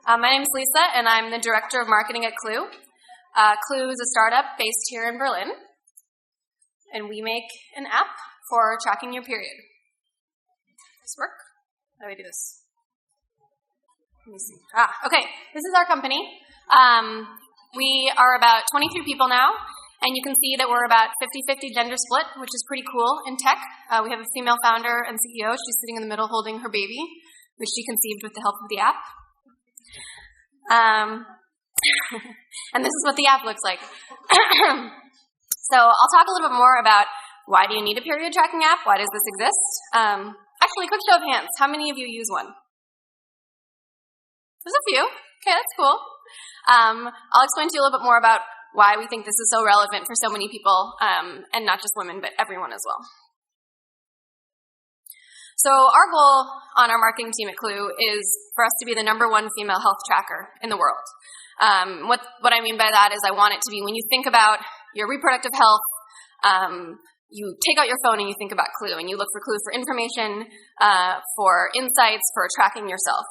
My name is Lisa, and I'm the Director of Marketing at Clue. Clue is a startup based here in Berlin, and we make an app for tracking your period. Does this work? How do I do this? Let me see. Okay. This is our company. We are about 23 people now, and you can see that we're about 50-50 gender split, which is pretty cool in tech. We have a female founder and CEO. She's sitting in the middle holding her baby, which she conceived with the help of the app. And this is what the app looks like. So I'll talk a little bit more about why do you need a period tracking app? Why does this exist? Actually, quick show of hands. How many of you use one? There's a few. Okay, that's cool. I'll explain to you a little bit more about why we think this is so relevant for so many people, and not just women, but everyone as well. So our goal on our marketing team at Clue is for us to be the #1 female health tracker in the world. What I mean by that is I want it to be when you think about your reproductive health, you take out your phone and you think about Clue, and you look for Clue for information, for insights, for tracking yourself.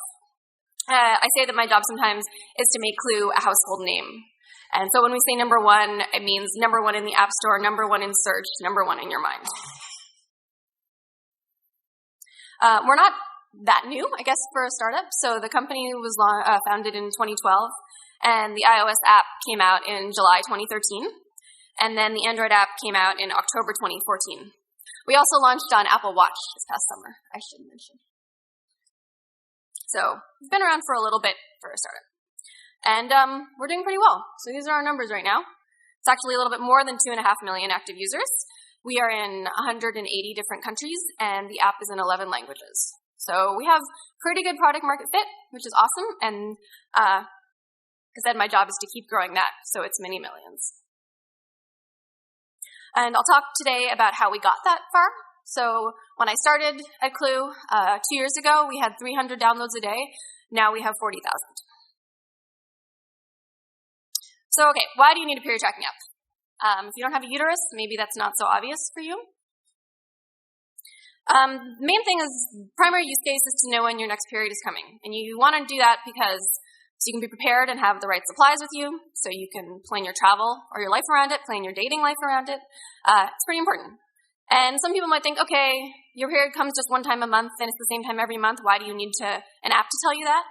I say that my job sometimes is to make Clue a household name. And so when we say #1, it means #1 in the App Store, #1 in search, #1 in your mind. We're not that new, I guess, for a startup. So the company was founded in 2012, and the iOS app came out in July 2013, and then the Android app came out in October 2014. We also launched on Apple Watch this past summer, I should mention. So it's been around for a little bit for a startup. And we're doing pretty well. So these are our numbers right now. It's actually a little bit more than 2.5 million active users. We are in 180 different countries, and the app is in 11 languages. So we have pretty good product market fit, which is awesome. And like I said, my job is to keep growing that, so it's many millions. And I'll talk today about how we got that far. So when I started at Clue 2 years ago, we had 300 downloads a day. Now we have 40,000. So, okay, why do you need a period tracking app? If you don't have a uterus, maybe that's not so obvious for you. The main thing is, primary use case is to know when your next period is coming. And you want to do that because so you can be prepared and have the right supplies with you, so you can plan your travel or your life around it, plan your dating life around it. It's pretty important. And some people might think, okay, your period comes just one time a month, and it's the same time every month. Why do you need an app to tell you that?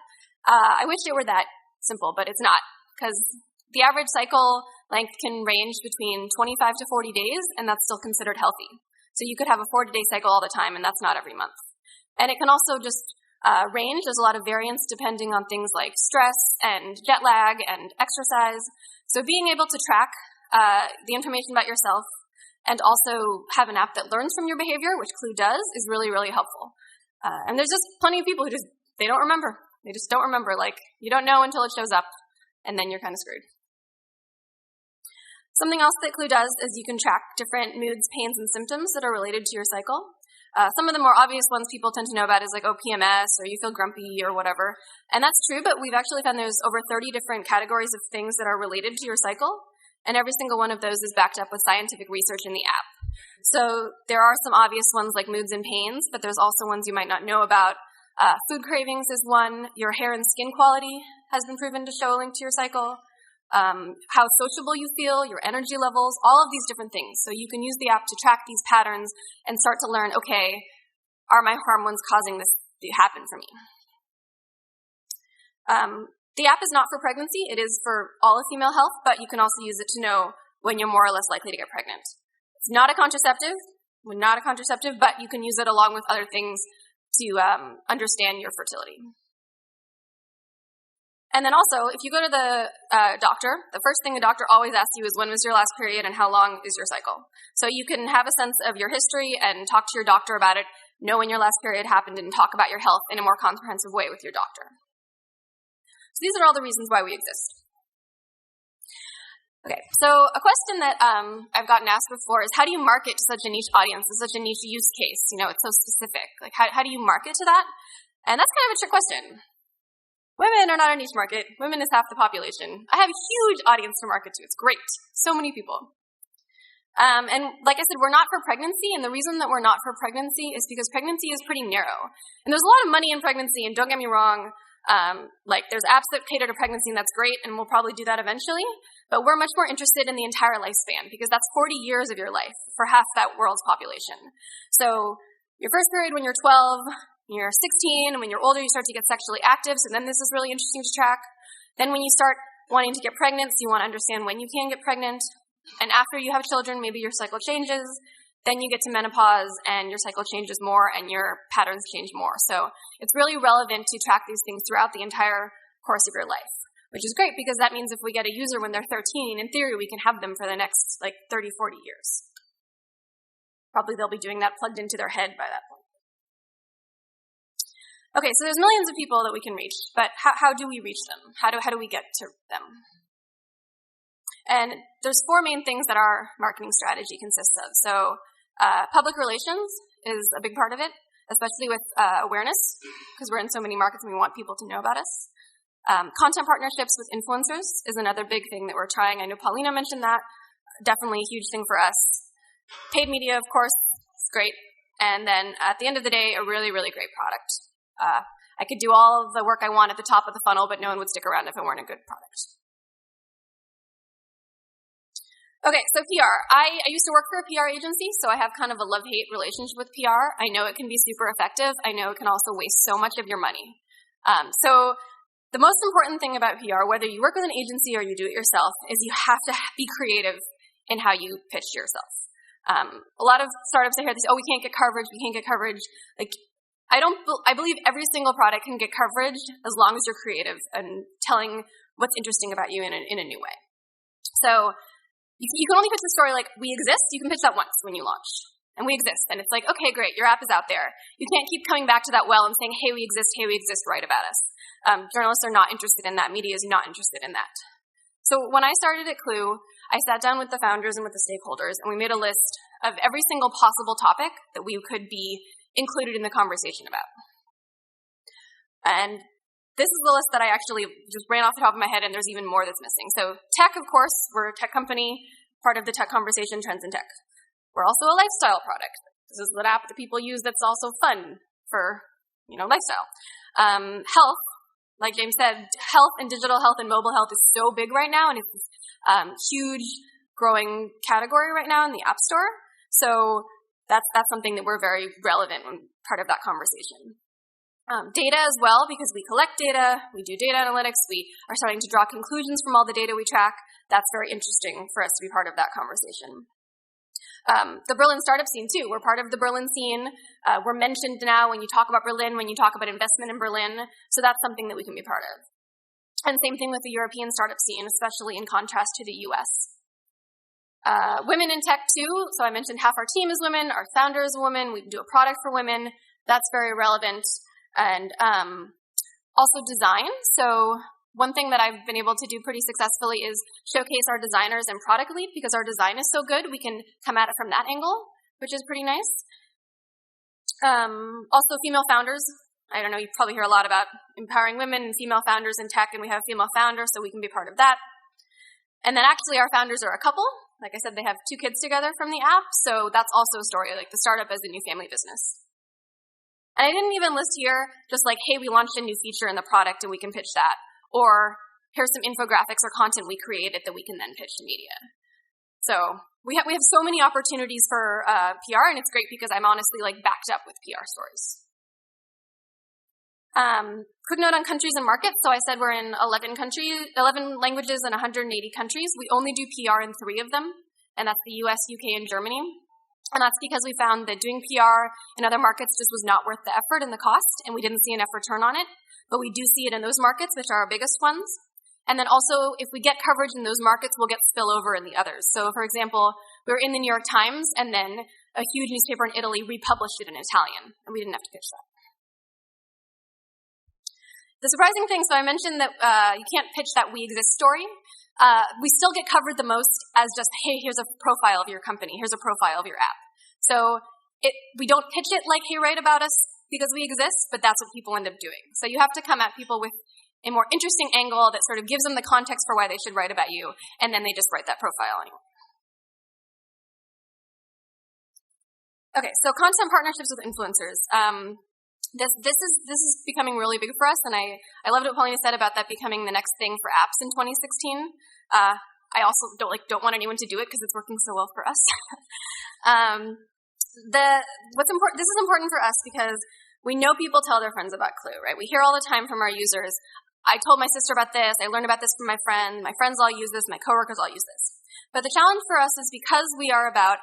I wish it were that simple, but it's not, because the average cycle length can range between 25 to 40 days, and that's still considered healthy. So you could have a 40-day cycle all the time, and that's not every month. And it can also just range. There's a lot of variance depending on things like stress and jet lag and exercise. So being able to track the information about yourself and also have an app that learns from your behavior, which Clue does, is really, really helpful. And there's just plenty of people who they don't remember. They just don't remember. Like, you don't know until it shows up, and then you're kind of screwed. Something else that Clue does is you can track different moods, pains, and symptoms that are related to your cycle. Some of the more obvious ones people tend to know about is like, oh, PMS, or you feel grumpy, or whatever. And that's true, but we've actually found there's over 30 different categories of things that are related to your cycle, and every single one of those is backed up with scientific research in the app. So there are some obvious ones like moods and pains, but there's also ones you might not know about. Food cravings is one. Your hair and skin quality has been proven to show a link to your cycle. How sociable you feel, your energy levels, all of these different things. So you can use the app to track these patterns and start to learn, okay, are my hormones causing this to happen for me? The app is not for pregnancy. It is for all of female health, but you can also use it to know when you're more or less likely to get pregnant. It's not a contraceptive, but you can use it along with other things to understand your fertility. And then also, if you go to the doctor, the first thing the doctor always asks you is when was your last period and how long is your cycle. So you can have a sense of your history and talk to your doctor about it, know when your last period happened, and talk about your health in a more comprehensive way with your doctor. So these are all the reasons why we exist. Okay, so a question that I've gotten asked before is how do you market to such a niche audience, to such a niche use case? You know, it's so specific. Like, how do you market to that? And that's kind of a trick question. Women are not a niche market. Women is half the population. I have a huge audience to market to. It's great. So many people. And like I said, we're not for pregnancy, and the reason that we're not for pregnancy is because pregnancy is pretty narrow. And there's a lot of money in pregnancy, and don't get me wrong, Like there's apps that cater to pregnancy, and that's great, and we'll probably do that eventually. But we're much more interested in the entire lifespan because that's 40 years of your life for half that world's population. So your first period when you're 12, you're 16, and when you're older, you start to get sexually active. So then this is really interesting to track. Then when you start wanting to get pregnant, so you want to understand when you can get pregnant. And after you have children, maybe your cycle changes. Then you get to menopause and your cycle changes more and your patterns change more. So it's really relevant to track these things throughout the entire course of your life, which is great because that means if we get a user when they're 13, in theory, we can have them for the next 30, 40 years. Probably they'll be doing that plugged into their head by that point. Okay, so there's millions of people that we can reach, but how do we reach them? How do we get to them? And there's 4 main things that our marketing strategy consists of. So public relations is a big part of it, especially with awareness, because we're in so many markets and we want people to know about us. Content partnerships with influencers is another big thing that we're trying. I know Paulina mentioned that. Definitely a huge thing for us. Paid media, of course, it's great. And then at the end of the day, a really, really great product. I could do all of the work I want at the top of the funnel, but no one would stick around if it weren't a good product. Okay, so PR. I used to work for a PR agency, so I have kind of a love-hate relationship with PR. I know it can be super effective. I know it can also waste so much of your money. So the most important thing about PR, whether you work with an agency or you do it yourself, is you have to be creative in how you pitch yourself. A lot of startups I hear this, we can't get coverage, we can't get coverage. I believe every single product can get coverage as long as you're creative and telling what's interesting about you in a new way. So you can only pitch the story like, we exist. You can pitch that once when you launch. And we exist. And it's like, okay, great, your app is out there. You can't keep coming back to that well and saying, hey, we exist, write about us. Journalists are not interested in that. Media is not interested in that. So when I started at Clue, I sat down with the founders and with the stakeholders, and we made a list of every single possible topic that we could be included in the conversation about. And this is the list that I actually just ran off the top of my head, and there's even more that's missing. So tech, of course, we're a tech company, part of the tech conversation, trends in tech. We're also a lifestyle product. This is an app that people use that's also fun for, lifestyle. Health, like James said, health and digital health and mobile health is so big right now, and it's this huge growing category right now in the App Store. So that's something that we're very relevant when part of that conversation. Data as well, because we collect data, we do data analytics, we are starting to draw conclusions from all the data we track. That's very interesting for us to be part of that conversation. The Berlin startup scene too. We're part of the Berlin scene. We're mentioned now when you talk about Berlin, when you talk about investment in Berlin. So that's something that we can be part of. And same thing with the European startup scene, especially in contrast to the US. Women in tech too. So I mentioned half our team is women, our founder is a woman, we do a product for women. That's very relevant. And also design. So one thing that I've been able to do pretty successfully is showcase our designers and product lead, because our design is so good, we can come at it from that angle, which is pretty nice. Also female founders. I don't know, you probably hear a lot about empowering women and female founders in tech, and we have female founders, so we can be part of that. And then actually our founders are a couple. Like I said, they have 2 kids together from the app, so that's also a story, like the startup as a new family business. And I didn't even list here just like, hey, we launched a new feature in the product and we can pitch that. Or here's some infographics or content we created that we can then pitch to media. So we have so many opportunities for PR, and it's great because I'm honestly backed up with PR stories. Quick note on countries and markets. So I said we're in 11 languages and 180 countries. We only do PR in 3 of them, and that's the US, UK, and Germany. And that's because we found that doing PR in other markets just was not worth the effort and the cost, and we didn't see enough return on it. But we do see it in those markets, which are our biggest ones. And then also, if we get coverage in those markets, we'll get spillover in the others. So, for example, we were in the New York Times, and then a huge newspaper in Italy republished it in Italian, and we didn't have to pitch that. The surprising thing, so I mentioned that you can't pitch that we exist story. We still get covered the most as just, hey, here's a profile of your company, here's a profile of your app. So we don't pitch it like, hey, write about us because we exist, but that's what people end up doing. So you have to come at people with a more interesting angle that sort of gives them the context for why they should write about you, and then they just write that profile anyway. Okay, so content partnerships with influencers. This is becoming really big for us, and I loved what Paulina said about that becoming the next thing for apps in 2016. I also don't want anyone to do it because it's working so well for us. This is important for us because we know people tell their friends about Clue, right? We hear all the time from our users, I told my sister about this, I learned about this from my friends all use this, my coworkers all use this. But the challenge for us is because we are about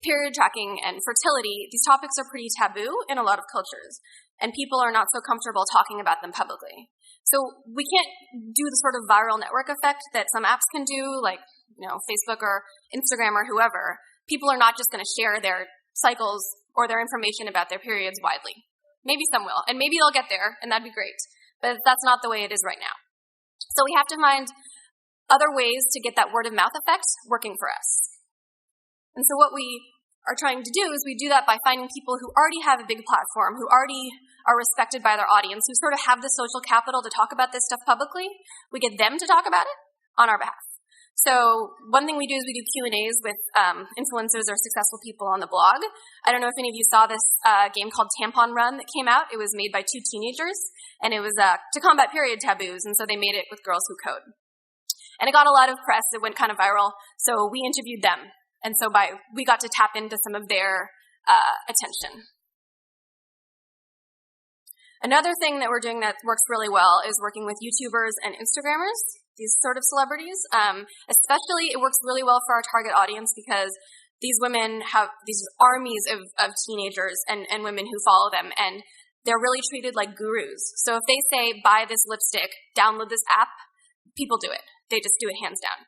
period tracking and fertility, these topics are pretty taboo in a lot of cultures, and people are not so comfortable talking about them publicly. So we can't do the sort of viral network effect that some apps can do, like Facebook or Instagram or whoever. People are not just going to share their cycles or their information about their periods widely. Maybe some will, and maybe they'll get there, and that'd be great. But that's not the way it is right now. So we have to find other ways to get that word of mouth effect working for us. And so what we are trying to do is we do that by finding people who already have a big platform, who already are respected by their audience, who sort of have the social capital to talk about this stuff publicly. We get them to talk about it on our behalf. So one thing we do is we do Q&As with influencers or successful people on the blog. I don't know if any of you saw this game called Tampon Run that came out. It was made by 2 teenagers, and it was to combat period taboos, and so they made it with girls who code. And it got a lot of press. It went kind of viral, so we interviewed them. And so we got to tap into some of their attention. Another thing that we're doing that works really well is working with YouTubers and Instagrammers, these sort of celebrities. Especially, it works really well for our target audience because these women have these armies of teenagers and women who follow them, and they're really treated like gurus. So if they say, buy this lipstick, download this app, people do it. They just do it hands down.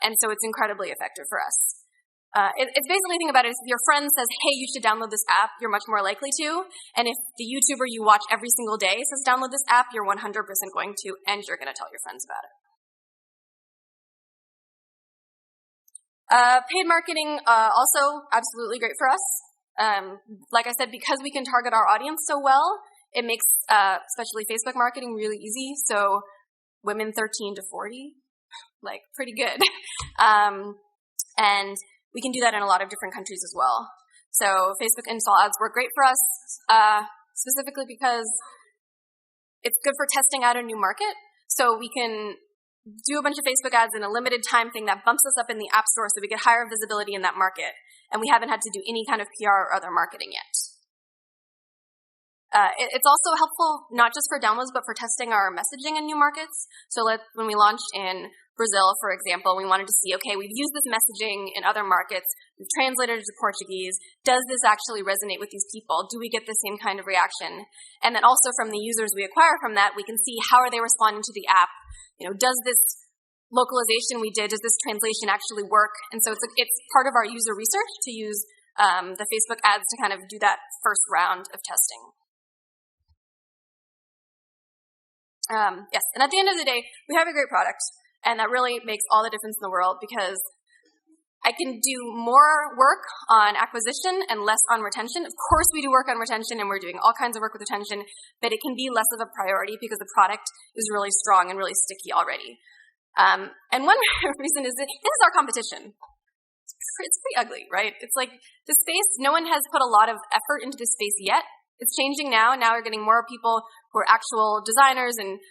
And so it's incredibly effective for us. It's basically, think about it, if your friend says, hey, you should download this app, you're much more likely to. And if the YouTuber you watch every single day says download this app, you're 100% going to, and you're going to tell your friends about it. Paid marketing, also absolutely great for us. Like I said, because we can target our audience so well, it makes, especially Facebook marketing, really easy. So women 13 to 40, pretty good. And we can do that in a lot of different countries as well. So Facebook install ads work great for us, specifically because it's good for testing out a new market. So we can do a bunch of Facebook ads in a limited time thing that bumps us up in the App Store so we get higher visibility in that market. And we haven't had to do any kind of PR or other marketing yet. It's also helpful not just for downloads, but for testing our messaging in new markets. So when we launched in Brazil, for example, we wanted to see, okay, we've used this messaging in other markets, we've translated it to Portuguese. Does this actually resonate with these people? Do we get the same kind of reaction? And then also from the users we acquire from that, we can see how are they responding to the app. Does this localization we did, does this translation actually work? And so it's part of our user research to use the Facebook ads to kind of do that first round of testing. Yes, and at the end of the day, we have a great product, and that really makes all the difference in the world because I can do more work on acquisition and less on retention. Of course, we do work on retention, and we're doing all kinds of work with retention, but it can be less of a priority because the product is really strong and really sticky already. And one reason is that this is our competition. It's pretty ugly, right? It's like the space, no one has put a lot of effort into this space yet. It's changing now. Now we're getting more people who are actual designers and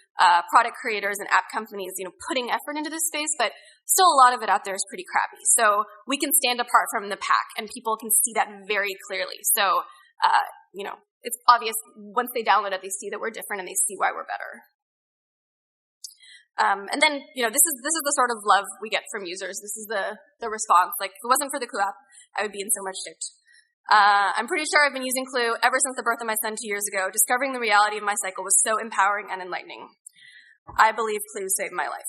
product creators and app companies, putting effort into this space, but still a lot of it out there is pretty crappy. So we can stand apart from the pack, and people can see that very clearly. So, it's obvious once they download it, they see that we're different and they see why we're better. And then, this is the sort of love we get from users. This is the response. If it wasn't for the Clue app, I would be in so much shit. I'm pretty sure I've been using Clue ever since the birth of my son 2 years ago. Discovering the reality of my cycle was so empowering and enlightening. I believe Clue saved my life.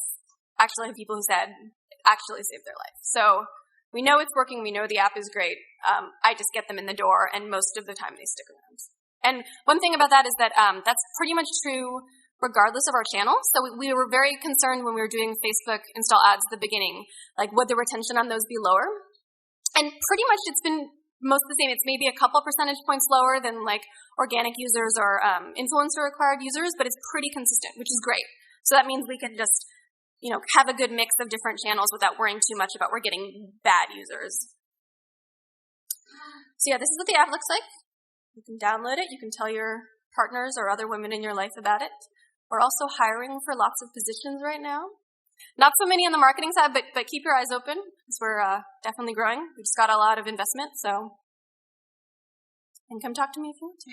Actually, I have people who said it actually saved their life. So we know it's working. We know the app is great. I just get them in the door, and most of the time they stick around. And one thing about that is that that's pretty much true regardless of our channel. So we were very concerned when we were doing Facebook install ads at the beginning, would the retention on those be lower? And pretty much it's been most of the same. It's maybe a couple percentage points lower than organic users or influencer acquired users, but it's pretty consistent, which is great. So that means we can just, have a good mix of different channels without worrying too much about we're getting bad users. So yeah, this is what the app looks like. You can download it. You can tell your partners or other women in your life about it. We're also hiring for lots of positions right now. Not so many on the marketing side, but keep your eyes open because we're definitely growing. We just got a lot of investment, and come talk to me if you want to.